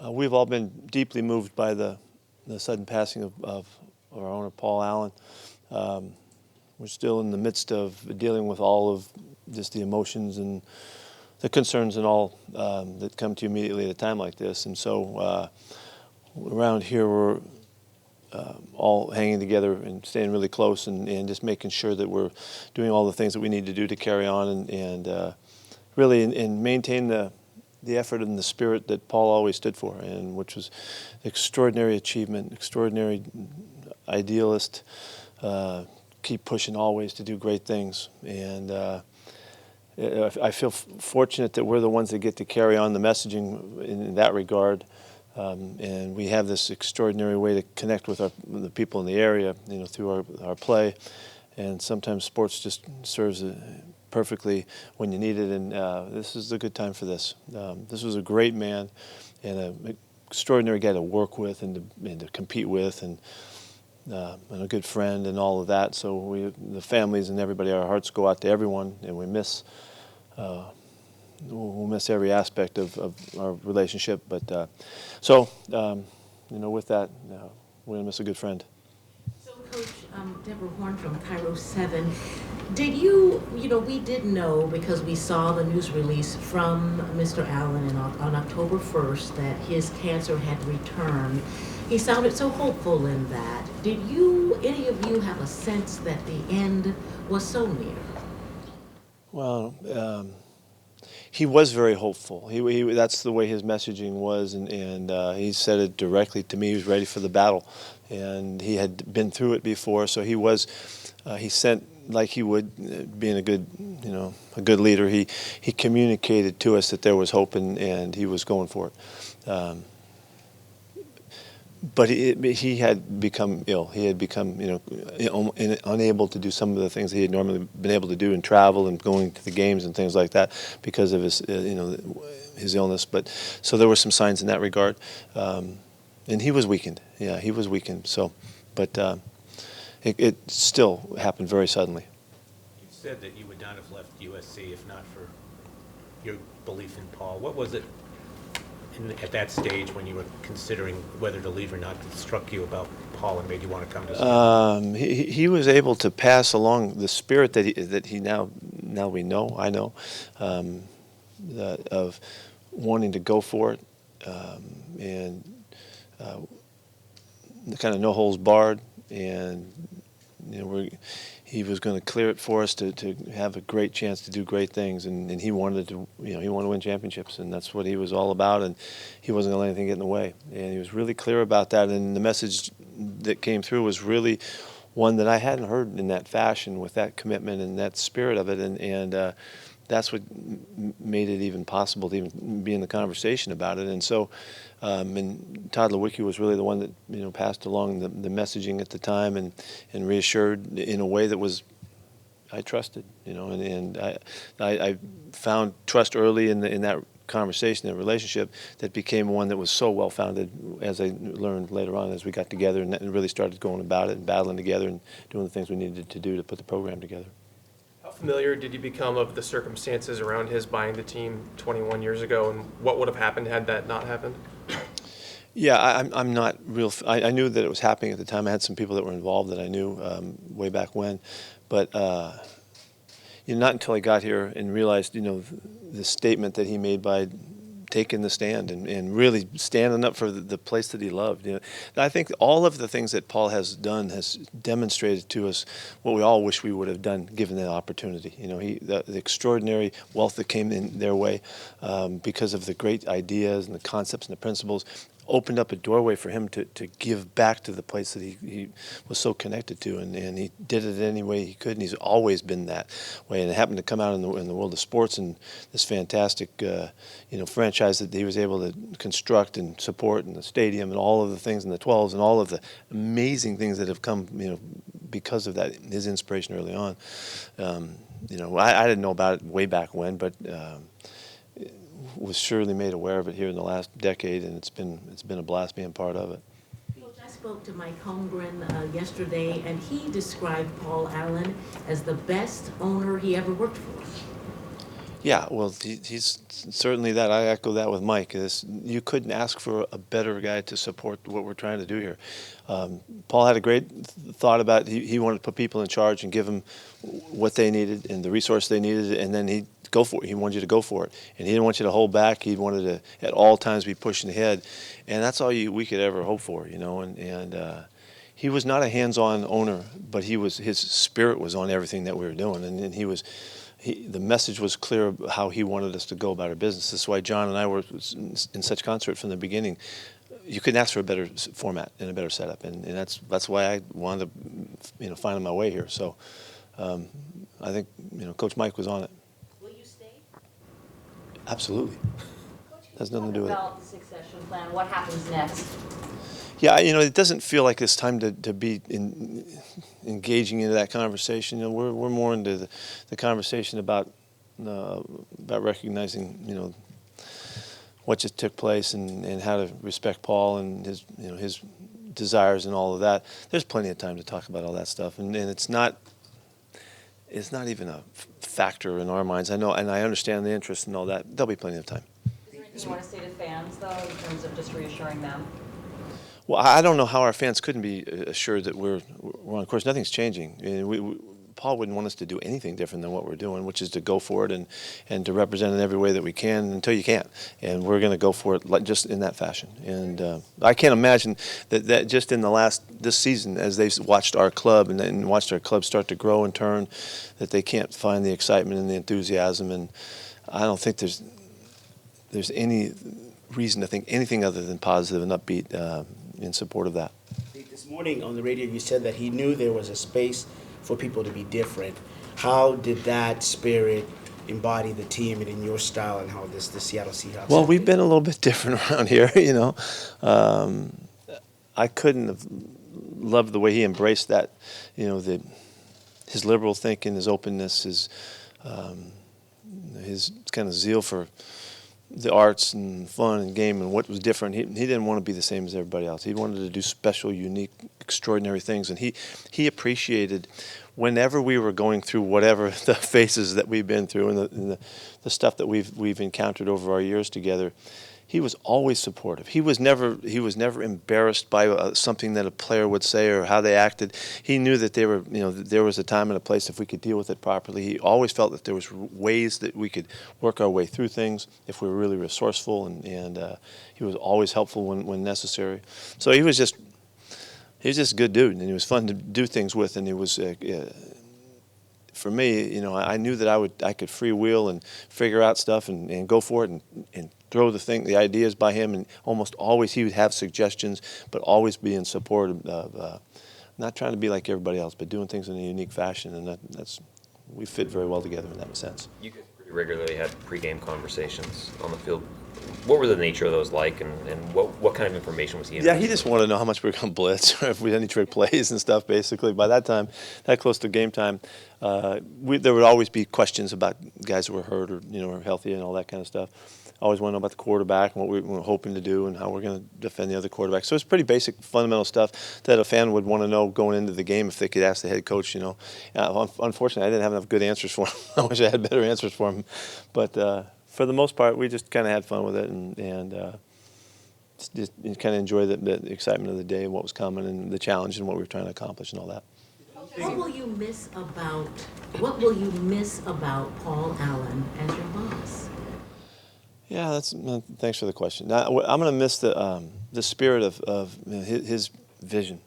We've all been deeply moved by the sudden passing of our owner, Paul Allen. We're still in the midst of dealing with all of just the emotions and the concerns and all that come to you immediately at a time like this. And so around here, we're all hanging together and staying really close and just making sure that we're doing all the things that we need to do to carry on and really and maintain the effort and the spirit that Paul always stood for, and which was extraordinary achievement, extraordinary idealist, keep pushing always to do great things. And I feel fortunate that we're the ones that get to carry on the messaging in that regard. And we have this extraordinary way to connect with the people in the area, through our play. And sometimes sports just serves perfectly when you need it. And this is a good time for this. This was a great man and an extraordinary guy to work with and to compete with, and a good friend and all of that. So the families and everybody, our hearts go out to everyone, and we'll miss every aspect of our relationship. But with that, we're going to miss a good friend. So, Coach, Deborah Horn from Cairo 7. Did you, we did know because we saw the news release from Mr. Allen on October 1st that his cancer had returned. He sounded so hopeful in that. Did any of you have a sense that the end was so near? Well, he was very hopeful. That's the way his messaging was, and he said it directly to me. He was ready for the battle, and he had been through it before. So he sent, like he would, being a good leader. He communicated to us that there was hope, and he was going for it. But he had become ill. He had become, unable to do some of the things that he had normally been able to do and travel and going to the games and things like that because of his, his illness. But so there were some signs in that regard, and he was weakened. Yeah, he was weakened. So, but it still happened very suddenly. You said that you would not have left USC if not for your belief in Paul. What was it at that stage when you were considering whether to leave or not that struck you about Paul and made you want to come to school? He was able to pass along the spirit that he now we know, I know, of wanting to go for it, and kind of no holds barred, and he was going to clear it for us to have a great chance to do great things, and he wanted to win championships, and that's what he was all about, and he wasn't going to let anything get in the way, and he was really clear about that, and the message that came through was really one that I hadn't heard in that fashion, with that commitment and that spirit of it, and that's what made it even possible to even be in the conversation about it. And so, and Todd Lewicki was really the one that passed along the messaging at the time and reassured in a way that was, I trusted, and I found trust early in that conversation, that relationship, that became one that was so well founded, as I learned later on as we got together and really started going about it and battling together and doing the things we needed to do to put the program together. How familiar did you become of the circumstances around his buying the team 21 years ago, and what would have happened had that not happened? Yeah, I'm not real. I knew that it was happening at the time. I had some people that were involved that I knew way back when, but not until I got here and realized, the statement that he made by taking the stand and really standing up for the place that he loved. I think all of the things that Paul has done has demonstrated to us what we all wish we would have done given the opportunity. The extraordinary wealth that came in their way because of the great ideas and the concepts and the principles opened up a doorway for him to give back to the place that he was so connected to, and he did it any way he could, and he's always been that way. And it happened to come out in the world of sports and this fantastic franchise that he was able to construct and support, and the stadium and all of the things in the 12s and all of the amazing things that have come because of that, his inspiration early on. I didn't know about it way back when, but was surely made aware of it here in the last decade, and it's been a blast being part of it. Coach, I spoke to Mike Holmgren yesterday, and he described Paul Allen as the best owner he ever worked for. Yeah, well, he's certainly that. I echo that with Mike. You couldn't ask for a better guy to support what we're trying to do here. Paul had a great thought about he wanted to put people in charge and give them what they needed and the resource they needed, and then he'd go for it. He wanted you to go for it, and he didn't want you to hold back. He wanted to at all times be pushing ahead, and that's all we could ever hope for, you know. He was not a hands-on owner, but his spirit was on everything that we were doing, and the message was clear of how he wanted us to go about our business. That's why John and I were in such concert from the beginning. You couldn't ask for a better format and a better setup, and that's why I wanted to, find my way here. So I think Coach Mike was on it. Will you stay? Absolutely. Coach, can Has you nothing to do with it. talk about the succession plan? What happens next? Yeah, it doesn't feel like it's time to be engaging into that conversation. We're more into the conversation about recognizing, what just took place and how to respect Paul and his desires and all of that. There's plenty of time to talk about all that stuff, and it's not even a factor in our minds. I know, and I understand the interest and all that. There'll be plenty of time. Is there anything you want to say to fans, though, in terms of just reassuring them? Well, I don't know how our fans couldn't be assured that we're on course. Nothing's changing. Paul wouldn't want us to do anything different than what we're doing, which is to go for it and to represent in every way that we can until you can't. And we're going to go for it just in that fashion. And I can't imagine that just in this season, as they've watched our club and watched our club start to grow and turn, that they can't find the excitement and the enthusiasm. And I don't think there's any reason to think anything other than positive and upbeat in support of that. This morning on the radio, you said that he knew there was a space for people to be different. How did that spirit embody the team and in your style and how the Seattle Seahawks? Well, we've been a little bit different around here, I couldn't have loved the way he embraced that, his liberal thinking, his openness, his kind of zeal for the arts and fun and game and what was different. He didn't want to be the same as everybody else. He wanted to do special, unique, extraordinary things. And he appreciated whenever we were going through whatever the phases that we've been through and the stuff that we've encountered over our years together. He was always supportive. He was never embarrassed by something that a player would say or how they acted. He knew that there was a time and a place if we could deal with it properly. He always felt that there was ways that we could work our way through things if we were really resourceful, and he was always helpful when necessary. So he was just a good dude, and he was fun to do things with, and he was. For me, I knew that I could freewheel and figure out stuff and go for it and throw the ideas by him, and almost always he would have suggestions, but always be in support of not trying to be like everybody else, but doing things in a unique fashion, and we fit very well together in that sense. You guys pretty regularly had pregame conversations on the field. What were the nature of those like, and what kind of information was he Yeah, he just wanted to know how much we were going to blitz, or if we had any trick plays and stuff, basically. By that time, that close to game time, there would always be questions about guys who were hurt or were healthy and all that kind of stuff. I always want to know about the quarterback and what we were hoping to do and how we're going to defend the other quarterback. So it's pretty basic, fundamental stuff that a fan would want to know going into the game if they could ask the head coach. Unfortunately, I didn't have enough good answers for him. I wish I had better answers for him, but for the most part, we just kind of had fun with it and just kind of enjoy the excitement of the day and what was coming and the challenge and what we were trying to accomplish and all that. What will you miss about Paul Allen as your boss? Yeah, thanks for the question. Now, I'm going to miss the spirit of his vision.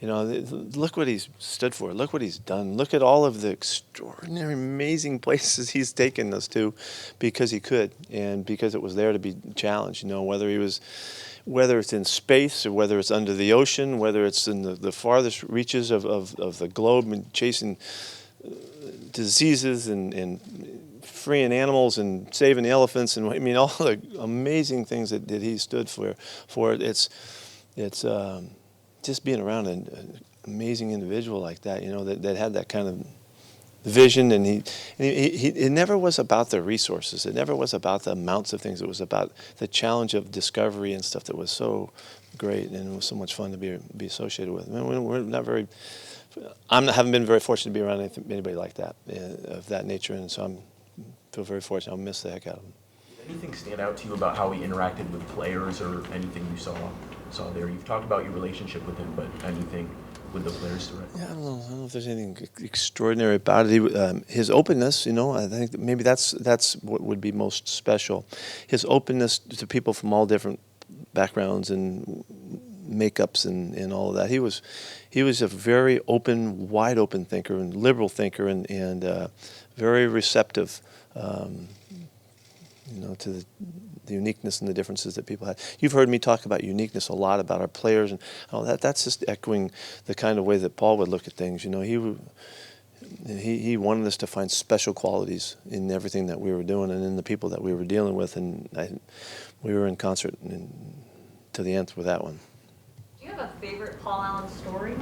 Look what he's stood for. Look what he's done. Look at all of the extraordinary, amazing places he's taken us to because he could and because it was there to be challenged. Whether it's in space or whether it's under the ocean, whether it's in the farthest reaches of the globe and chasing diseases and freeing animals and saving the elephants and all the amazing things that he stood for. It's just being around an amazing individual like that, that had that kind of vision, and it never was about the resources. It never was about the amounts of things. It was about the challenge of discovery and stuff that was so great, and it was so much fun to be associated with. I haven't been very fortunate to be around anybody like that, of that nature, and so I'm feel very fortunate. I'll miss the heck out of him. Did anything stand out to you about how he interacted with players or anything you saw there? You've talked about your relationship with him, but anything with the players through it? Yeah, I don't know if there's anything extraordinary about it. His openness, I think that maybe that's what would be most special. His openness to people from all different backgrounds and makeups and all of that. He was a very open, wide open thinker and liberal thinker and very receptive. To the uniqueness and the differences that people had. You've heard me talk about uniqueness a lot, about our players, and that's just echoing the kind of way that Paul would look at things. He wanted us to find special qualities in everything that we were doing and in the people that we were dealing with, and we were in concert to the nth with that one. Do you have a favorite Paul Allen story,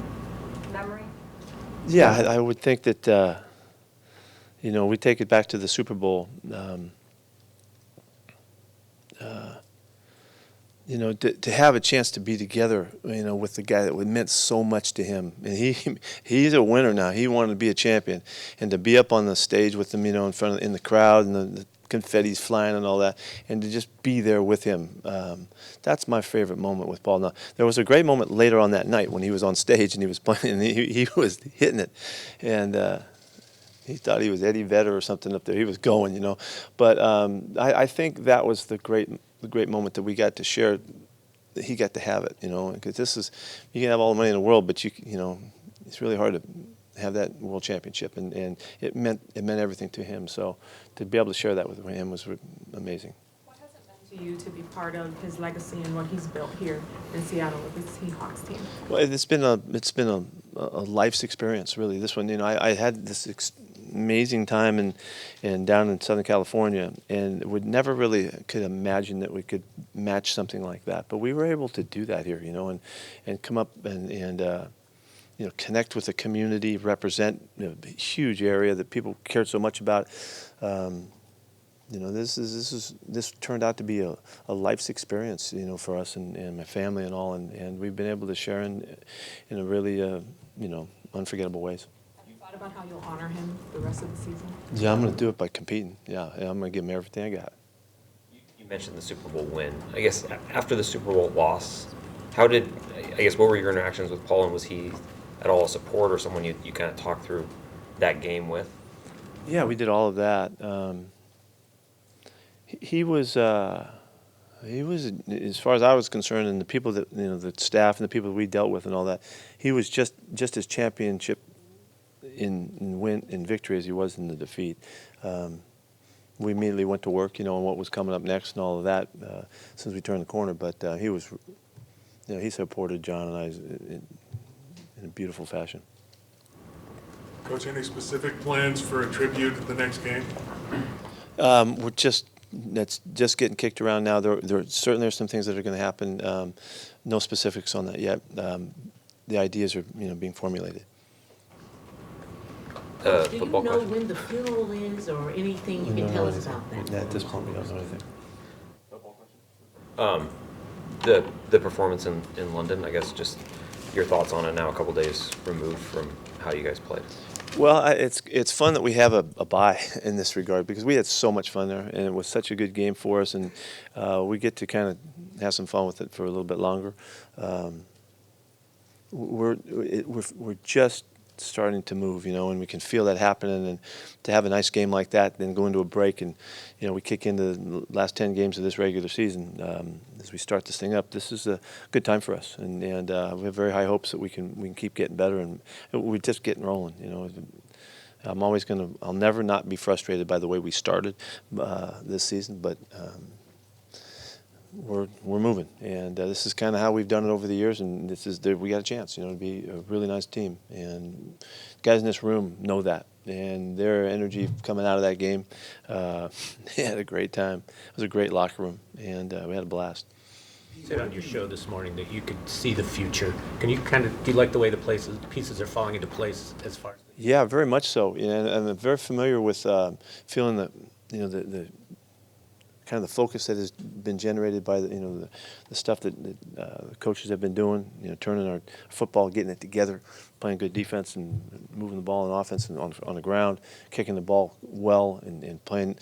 memory? Yeah, I would think that, we take it back to the Super Bowl. To have a chance to be together, with the guy that meant so much to him, and he's a winner now. He wanted to be a champion, and to be up on the stage with him, in the crowd and the confetti's flying and all that, and to just be there with him. That's my favorite moment with Paul. Now, there was a great moment later on that night when he was on stage and he was playing, and he was hitting it, and he thought he was Eddie Vedder or something up there. He was going, But I think that was the great moment that we got to share. He got to have it, because you can have all the money in the world, but it's really hard to have that world championship, and it meant everything to him. So to be able to share that with him was amazing. What has it meant to you to be part of his legacy and what he's built here in Seattle with the Seahawks team? Well, it's been a life's experience, really. This one, I had this amazing time in down in Southern California, and would never really could imagine that we could match something like that. But we were able to do that here, and come up and connect with the community, represent a huge area that people cared so much about. This turned out to be a life's experience, for us and my family and all, and we've been able to share in a really unforgettable ways. About how you'll honor him the rest of the season? Yeah, I'm going to do it by competing. Yeah, I'm going to give him everything I got. You mentioned the Super Bowl win. I guess after the Super Bowl loss, what were your interactions with Paul, and was he at all a support or someone you kind of talked through that game with? Yeah, we did all of that. He was, as far as I was concerned, and the people that, the staff and the people that we dealt with and all that, he was just as championship in victory as he was in the defeat. We immediately went to work, on what was coming up next and all of that since we turned the corner. But he supported John and I in a beautiful fashion. Coach, any specific plans for a tribute at the next game? That's just getting kicked around now. There certainly are some things that are going to happen. No specifics on that yet. The ideas are being formulated. Do you know when the funeral is, or anything you can tell us about that? At this point, we don't know anything. The performance in London, I guess, just your thoughts on it now, a couple days removed from how you guys played. Well, it's fun that we have a bye in this regard, because we had so much fun there, and it was such a good game for us, and we get to kind of have some fun with it for a little bit longer. We're just starting to move, and we can feel that happening, and to have a nice game like that, then go into a break, and we kick into the last 10 games of this regular season. As we start this thing up, this is a good time for us, and we have very high hopes that we can keep getting better, and we're just getting rolling. I'll never not be frustrated by the way we started this season, but we're moving, and this is kind of how we've done it over the years, and we got a chance, to be a really nice team, and guys in this room know that, and their energy coming out of that game, they had a great time. It was a great locker room, and we had a blast. You said on your show this morning that you could see the future. Can you do you like the way the pieces are falling into place as far as? Yeah, very much so, and I'm very familiar with feeling that, the kind of the focus that has been generated by the stuff that the coaches have been doing, turning our football, getting it together, playing good defense and moving the ball in offense and on the ground, kicking the ball well and playing,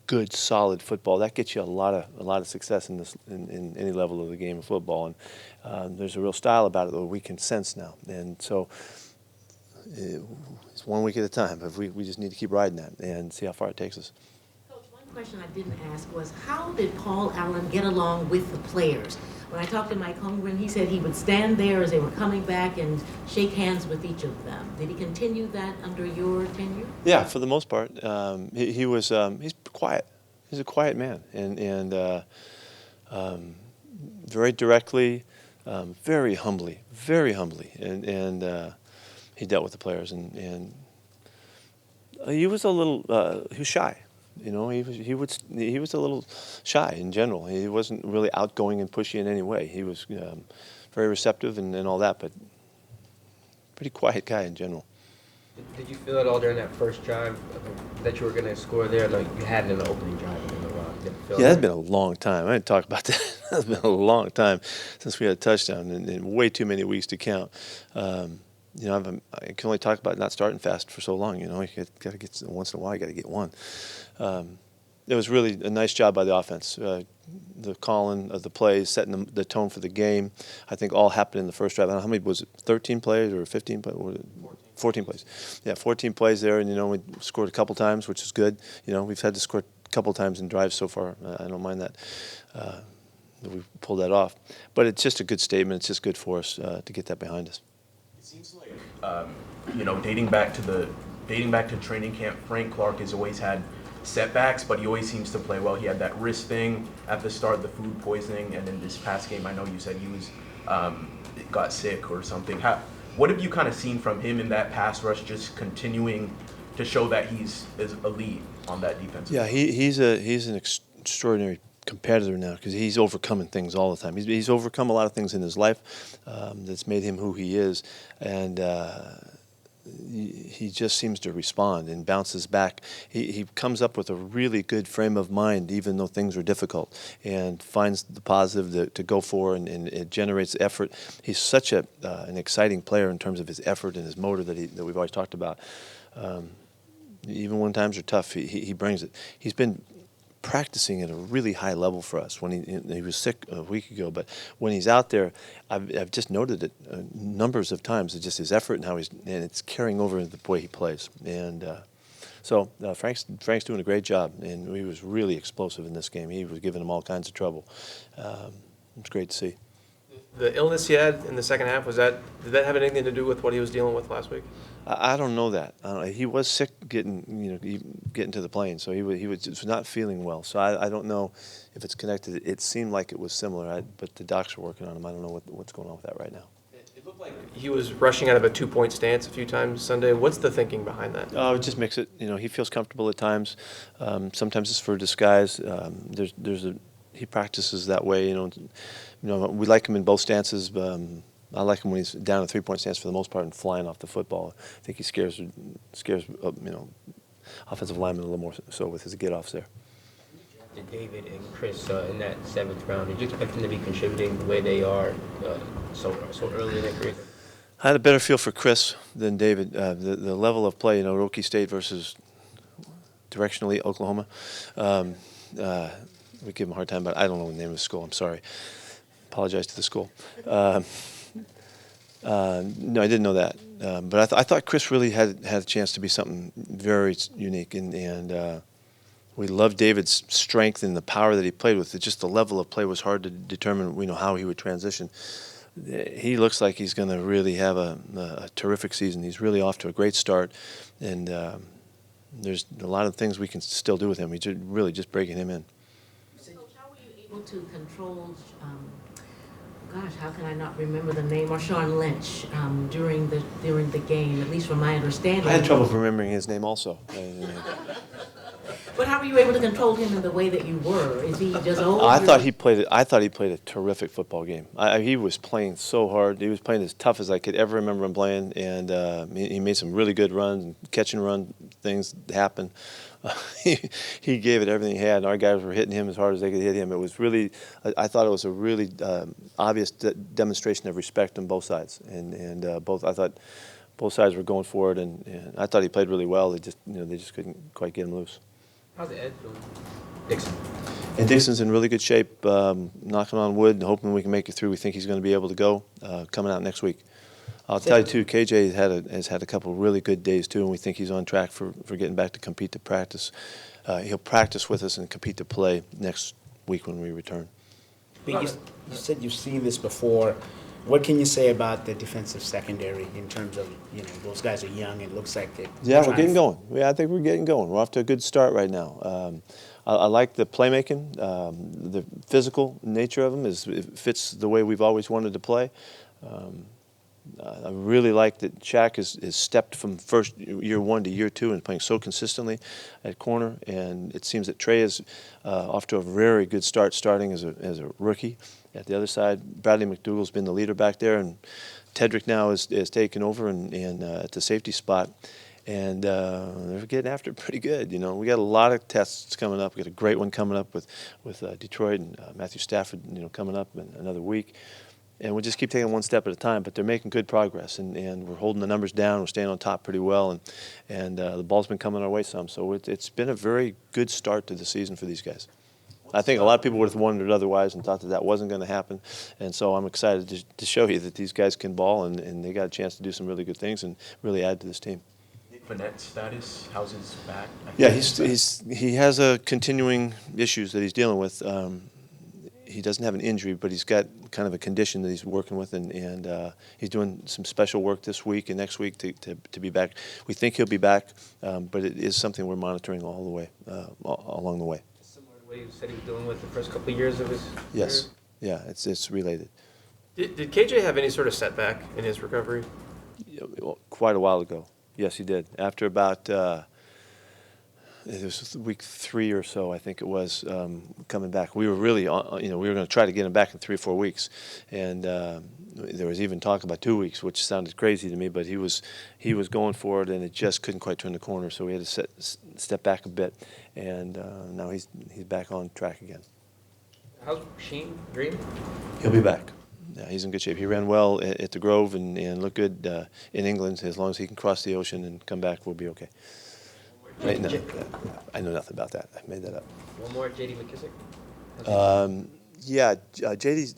good solid football. That gets you a lot of success in any level of the game of football. And there's a real style about it that we can sense now. And so it's 1 week at a time. But we just need to keep riding that and see how far it takes us. Coach, one question I didn't ask was, how did Paul Allen get along with the players? When I talked to Mike Holmgren, he said he would stand there as they were coming back and shake hands with each of them. Did he continue that under your tenure? Yeah, for the most part. He's quiet. He's a quiet man, and very directly, very humbly, and he dealt with the players, and he was a little he was shy. He was a little shy in general. He wasn't really outgoing and pushy in any way. He was very receptive and all that, but pretty quiet guy in general. Did you feel at all during that first drive that you were going to score there? Like you hadn't in the opening drive in a while. Yeah, that's been a long time. I didn't talk about that. That's been a long time since we had a touchdown, and way too many weeks to count. I can only talk about not starting fast for so long. You got to get once in a while. You got to get one. It was really a nice job by the offense. The calling of the plays, setting the tone for the game. I think all happened in the first drive. I don't know how many was it? 13 plays or 15 plays? 14 plays. Yeah, 14 plays there, and we scored a couple times, which is good. We've had to score a couple times in drives so far. I don't mind that. That we pulled that off. But it's just a good statement. It's just good for us to get that behind us. It seems like dating back to training camp, Frank Clark has always had setbacks, but he always seems to play well. He had that wrist thing at the start, the food poisoning, and then this past game, I know you said he was got sick or something. What have you kind of seen from him in that pass rush, just continuing to show that he's elite on that defense? Yeah, he's an extraordinary competitor now because he's overcoming things all the time. He's overcome a lot of things in his life that's made him who he is, and he just seems to respond and bounces back. He comes up with a really good frame of mind, even though things are difficult, and finds the positive to go for, and it generates effort. He's such an exciting player in terms of his effort and his motor that we've always talked about. Even when times are tough, he brings it. He's been practicing at a really high level for us. When he was sick a week ago, but when he's out there, I've just noted it numbers of times. It's just his effort and it's carrying over into the way he plays. And so Frank's doing a great job, and he was really explosive in this game. He was giving them all kinds of trouble. It's great to see. The illness he had in the second half, did that have anything to do with what he was dealing with last week? I don't know that. He was sick getting to the plane, so he was not feeling well. So I don't know if it's connected. It seemed like it was similar, but the docs are working on him. I don't know what's going on with that right now. It looked like he was rushing out of a 2-point stance a few times Sunday. What's the thinking behind that? Just mix it. He feels comfortable at times. Sometimes it's for disguise. He practices that way. We like him in both stances. I like him when he's down a 3-point stance for the most part and flying off the football. I think he scares offensive linemen a little more so with his get-offs there. David and Chris in that 7th round, did you expect them to be contributing the way they are so early in their career? I had a better feel for Chris than David. The level of play, Rocky State versus directionally Oklahoma. We give him a hard time, but I don't know the name of the school. I'm sorry. Apologize to the school. No, I didn't know that. But I thought Chris really had a chance to be something very unique, and we loved David's strength and the power that he played with. Just the level of play was hard to determine, how he would transition. He looks like he's going to really have a terrific season. He's really off to a great start, and there's a lot of things we can still do with him. We're really just breaking him in. Coach, how were you able to control, how can I not remember the name, Marshawn Lynch during the game, at least from my understanding? I had trouble remembering his name also. But how were you able to control him in the way that you were? Is he just old? I thought he played a terrific football game. He was playing so hard. He was playing as tough as I could ever remember him playing, and he made some really good runs, catch and run things happen. He gave it everything he had, and our guys were hitting him as hard as they could hit him. It was really, I thought it was a really obvious demonstration of respect on both sides, and I thought both sides were going for it, and I thought he played really well. They just couldn't quite get him loose. How's Ed doing? Dixon. And Dixon's in really good shape, knocking on wood and hoping we can make it through. We think he's going to be able to go coming out next week. I'll tell you, too, KJ has had a couple really good days, too, and we think he's on track for getting back to compete to practice. He'll practice with us and compete to play next week when we return. But you said you've seen this before. What can you say about the defensive secondary in terms of, those guys are young, it looks like they're We're getting going. I think we're getting going. We're off to a good start right now. I like the playmaking, the physical nature of them. It fits the way we've always wanted to play. I really like that Shaq has stepped from first year one to year two and playing so consistently at corner. And it seems that Trey is off to a very good start, starting as a rookie. At the other side, Bradley McDougall's been the leader back there, and Tedrick now is taken over and at the safety spot. And they're getting after it pretty good. We got a lot of tests coming up. We got a great one coming up with Detroit and Matthew Stafford, coming up in another week. And we'll just keep taking one step at a time, but they're making good progress, and we're holding the numbers down. We're staying on top pretty well, and the ball's been coming our way some. So it's been a very good start to the season for these guys. I think a lot of people would have wondered otherwise and thought that wasn't going to happen, and so I'm excited to show you that these guys can ball, and they got a chance to do some really good things and really add to this team. Nick Vanette's status, how's his back? Yeah, he has a continuing issues that he's dealing with. He doesn't have an injury, but he's got kind of a condition that he's working with, and he's doing some special work this week and next week to be back. We think he'll be back, but it is something we're monitoring all the way, along the way. Similar to what you said he was dealing with the first couple of years of his Yes, yeah, it's related. Did KJ have any sort of setback in his recovery? Quite a while ago, yes, he did. After about it was week 3 or so, I think it was, coming back. We were really, we were going to try to get him back in 3 or 4 weeks, and there was even talk about 2 weeks, which sounded crazy to me. But he was going for it, and it just couldn't quite turn the corner. So we had to step back a bit, and now he's back on track again. How's Sheen Green? He'll be back. Yeah, he's in good shape. He ran well at the Grove and looked good in England. As long as he can cross the ocean and come back, we'll be okay. Wait, no, I know nothing about that. I made that up. One more, J.D. McKissick? JD's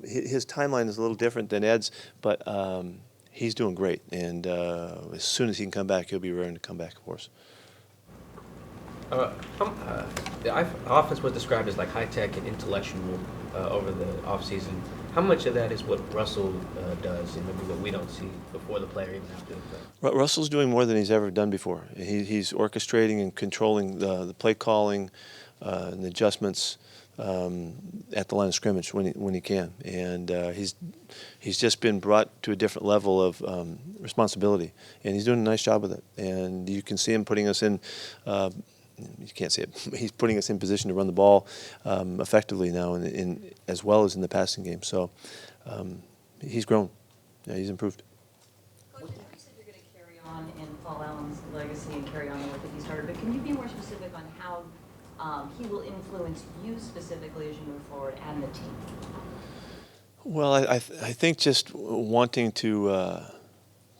his timeline is a little different than Ed's, but he's doing great. And as soon as he can come back, he'll be raring to come back, of course. The offense was described as like high-tech and intellectual over the offseason. How much of that is what Russell does and maybe what we don't see before the player even after the play? Russell's doing more than he's ever done before. He's orchestrating and controlling the play calling and the adjustments at the line of scrimmage when he can. And he's just been brought to a different level of responsibility, and he's doing a nice job with it. And you can see him putting us in. You can't see it. He's putting us in position to run the ball effectively now, in as well as in the passing game. So he's grown. Yeah, he's improved. Coach, I know you said you're going to carry on in Paul Allen's legacy and carry on the work that he started, but can you be more specific on how he will influence you specifically as you move forward and the team? Well, I think just wanting to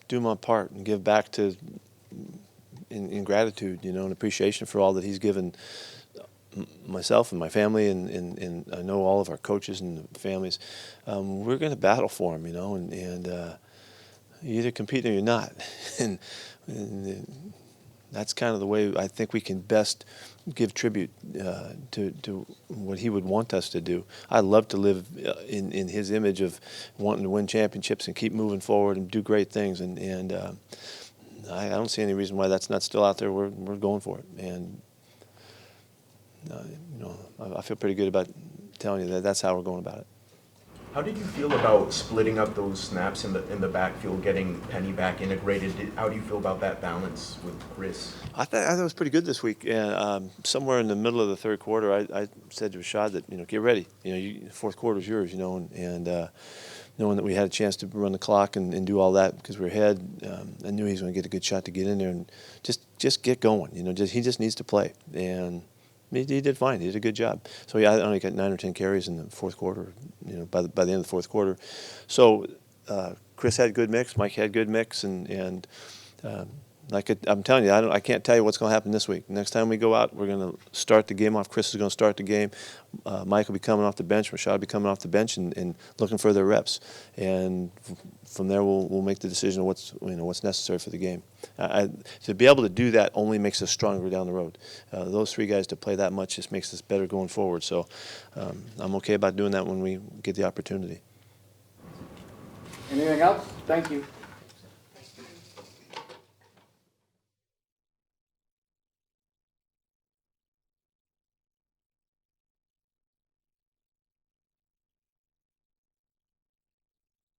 do my part and give back to. In gratitude, and appreciation for all that he's given myself and my family, and I know all of our coaches and families. We're going to battle for him, and you either compete or you're not, and that's kind of the way I think we can best give tribute to what he would want us to do. I love to live in his image of wanting to win championships and keep moving forward and do great things, and I don't see any reason why that's not still out there. We're going for it, and I feel pretty good about telling you that that's how we're going about it. How did you feel about splitting up those snaps in the backfield, getting Penny back integrated? How do you feel about that balance with Chris? I thought it was pretty good this week. And somewhere in the middle of the third quarter, I said to Rashad that get ready. Fourth quarter's yours. And knowing that we had a chance to run the clock and do all that because we were ahead, I knew he was going to get a good shot to get in there and just just get going. He just needs to play, and he did fine. He did a good job. So yeah, I only got 9 or 10 carries in the fourth quarter. By the end of the fourth quarter, so Chris had a good mix. Mike had a good mix, and I'm telling you, I can't tell you what's going to happen this week. Next time we go out, we're going to start the game off. Chris is going to start the game. Mike will be coming off the bench. Rashad will be coming off the bench and looking for their reps. And from there, we'll make the decision of what's necessary for the game. To be able to do that only makes us stronger down the road. Those 3 guys to play that much just makes us better going forward. So I'm okay about doing that when we get the opportunity. Anything else? Thank you.